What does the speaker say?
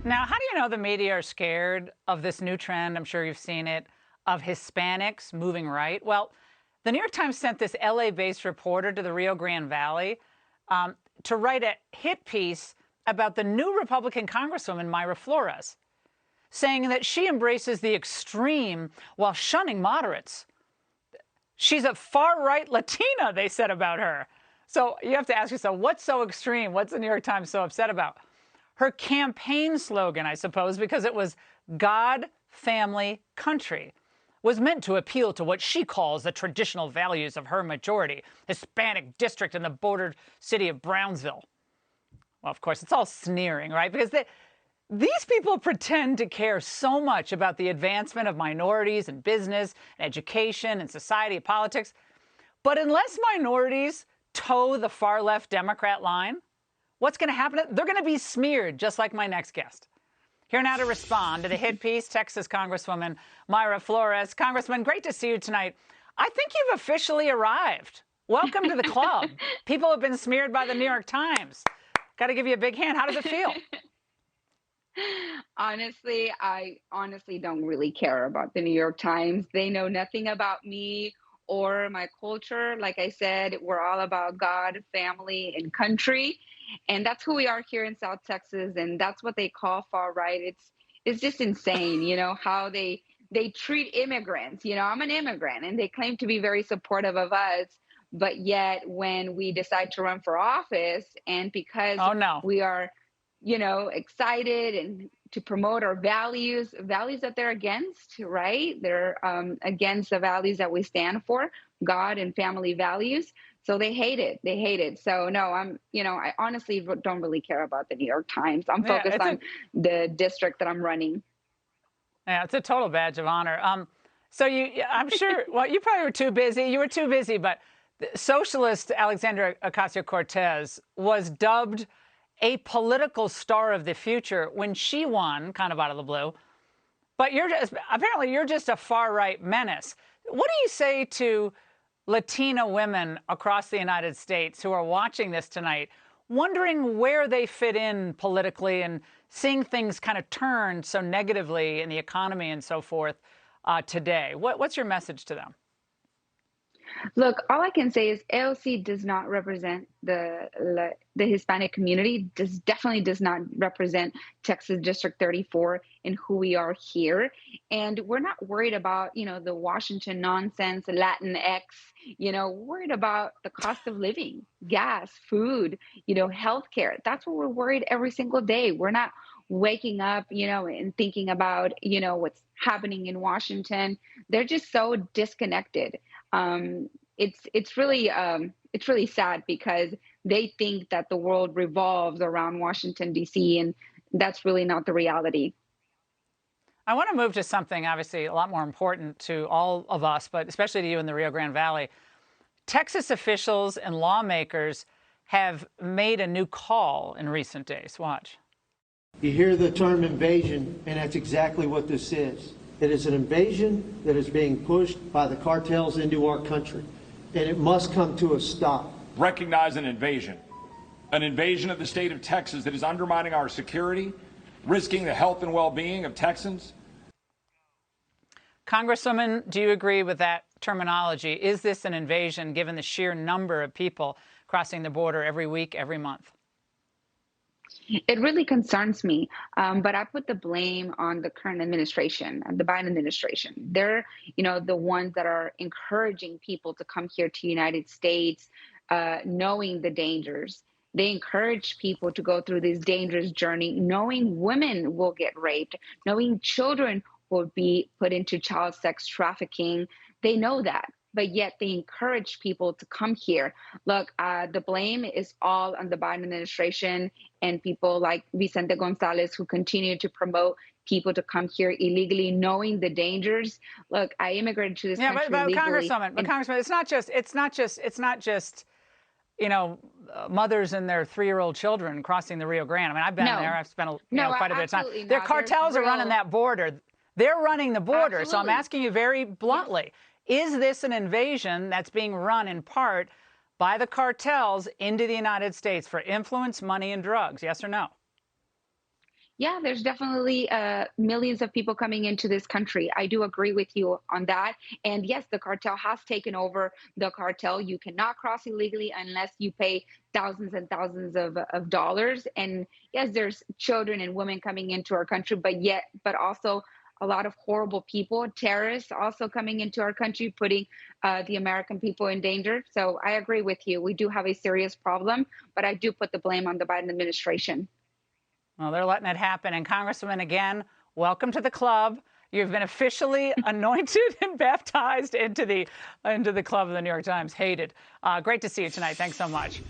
Now, how do you know the media are scared of this new trend? I'm sure you've seen it, of Hispanics moving right. Well, the New York Times sent this LA-based reporter to the Rio Grande Valley to write a hit piece about the new Republican Congresswoman, Mayra Flores, saying that she embraces the extreme while shunning moderates. She's a far-right Latina, they said about her. So you have to ask yourself, what's so extreme? What's the New York Times so upset about? Her campaign slogan, I suppose, because it was God, Family, Country, was meant to appeal to what she calls the traditional values of her majority, Hispanic district in the border city of Brownsville. Well, of course, it's all sneering, right? Because these people pretend to care so much about the advancement of minorities in business, and education, and society, and politics. But unless minorities toe the far-left Democrat line, what's going to happen? They're going to be smeared, just like my next guest. Here now to respond to the hit piece, Texas Congresswoman Mayra Flores. Congressman, great to see you tonight. I think you've officially arrived. Welcome to the club. People have been smeared by the New York Times. Got to give you a big hand. How does it feel? Honestly, I honestly don't really care about the New York Times. They know nothing about me or my culture. Like I said, we're all about God, family, and country. And that's who we are here in South Texas. And that's what they call far right. It's just insane, how they treat immigrants. I'm an immigrant and they claim to be very supportive of us. But yet when we decide to run for office and because Oh, no. we are excited and to promote our values that they're against, right? They're against the values that we stand for, God and family values. So they hate it. They hate it. So no, I honestly don't really care about the New York Times. I'm focused on the district that I'm running. Yeah, it's a total badge of honor. So I'm sure, well, you probably were too busy. You were too busy, but the socialist Alexandria Ocasio-Cortez was dubbed a political star of the future when she won, kind of out of the blue. But apparently you're just a far-right menace. What do you say to Latina women across the United States who are watching this tonight, wondering where they fit in politically and seeing things kind of turn so negatively in the economy and so forth today? What's your message to them? Look, all I can say is AOC does not represent the Hispanic community. Definitely does not represent Texas District 34 and who we are here. And we're not worried about the Washington nonsense, Latinx. Worried about the cost of living, gas, food, healthcare. That's what we're worried every single day. We're not waking up, and thinking about what's happening in Washington. They're just so disconnected. It's really sad because they think that the world revolves around Washington, D.C., and that's really not the reality. I want to move to something obviously a lot more important to all of us, but especially to you in the Rio Grande Valley. Texas officials and lawmakers have made a new call in recent days. Watch. You hear the term invasion, and that's exactly what this is. It is an invasion that is being pushed by the cartels into our country, and it must come to a stop. Recognize an invasion of the state of Texas that is undermining our security, risking the health and well-being of Texans. Congresswoman, do you agree with that terminology? Is this an invasion given the sheer number of people crossing the border every week, every month? It really concerns me, but I put the blame on the current administration, the Biden administration. They're, the ones that are encouraging people to come here to the United States, knowing the dangers. They encourage people to go through this dangerous journey, knowing women will get raped, knowing children will be put into child sex trafficking. They know that. But yet they encourage people to come here. Look, the blame is all on the Biden administration and people like Vicente Gonzalez who continue to promote people to come here illegally, knowing the dangers. Look, I immigrated to this country but illegally. Congresswoman, it's not just mothers and their 3-year-old children crossing the Rio Grande. I mean, I've been there. I've spent quite a bit of time. Their cartels are running that border. They're running the border. Absolutely. So I'm asking you very bluntly. Is this an invasion that's being run in part by the cartels into the United States for influence, money, and drugs? Yes or no? Yeah, there's definitely millions of people coming into this country. I do agree with you on that. And yes, the cartel has taken over the cartel. You cannot cross illegally unless you pay thousands and thousands of dollars. And yes, there's children and women coming into our country, but also a lot of horrible people, terrorists also coming into our country, putting the American people in danger. So I agree with you. We do have a serious problem, but I do put the blame on the Biden administration. Well, they're letting it happen. And Congresswoman, again, welcome to the club. You've been officially anointed and baptized into the club of the New York Times. Hated. Great to see you tonight. Thanks so much.